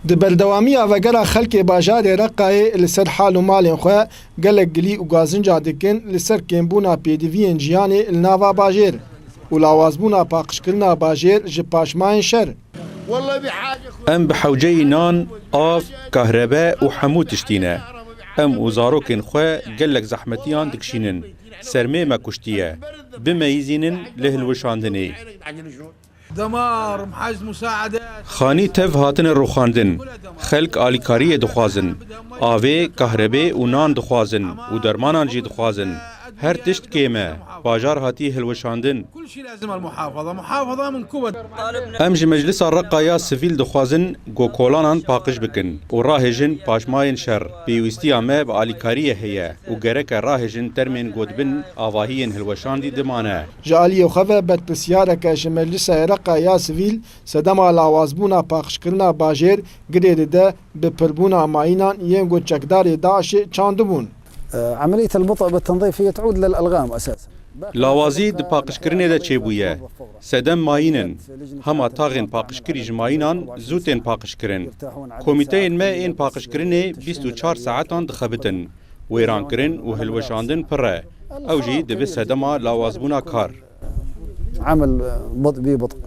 د بردوامی اوگرا خلک باجار رقای لسر حال و مال خو گلک گلی و گازنجا دکن لسر کمبونا پیدوین جیان الناوا باجر و لاوازبونا پاقشکرنا باجر جپاشمان شر ام بحوجي نان آف كهرباء وحمو تشتينه ام وزاروكن خو قلك زحمتيان دكشينن سرمي ما كشتيه بما يزينن له الوشاندني دمار محاجز مساعدات خاني تف هاتن الروخاندن خلق آليكارية دخوازن آوه كهرباء ونان دخوازن ودرمانان جي دخوازن هر تشت كيمه باجار هاتي هلوشاندن كل شيء لازم محافظة من كوبا امج مجلس الرقايا سفيل دخوازن جو كولانان باقش بكن وراهجن باشماين شر بيوستي عمه بآليكارية هي وگرك راهجن ترمين قدبن آواهين هلوشاندي دمانه جالي وخفه بد بسيارك مجلس الرقايا سفيل سدما لاوازبونا باقشكرنا باجر گريد ده بپربونا ماينان ينگو چكدار داعش چاندبون عملية البطء بالتنظيف هي تعود للألغام أساسا لاوازی د پاقشکرینه ده چه بویه سدم ماینن هما تاغین پاقشکری جماینان زوتین پاقشکرین کمیتین ما این پاقشکرینه 24 ساعتان دخبتن ویران کرن و هلوشاندن پره او جی دبی سدما لاوازبونا کار عمل ببطء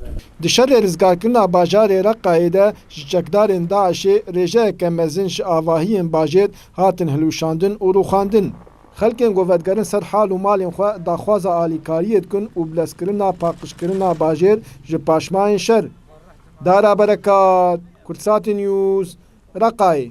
دشر رزگارکرنا باجار رقای ده چکدارن داعش رجه کمزنش آواهین باجر هاتن هلوشاندن و روخاندن خلکن گوودگرن سر حال و مالین خو داخواز آلیکاریت کن و بلسکرنا پاقشکرنا باجر جپاشمان شر دارا برکات کرسات نیوز رقای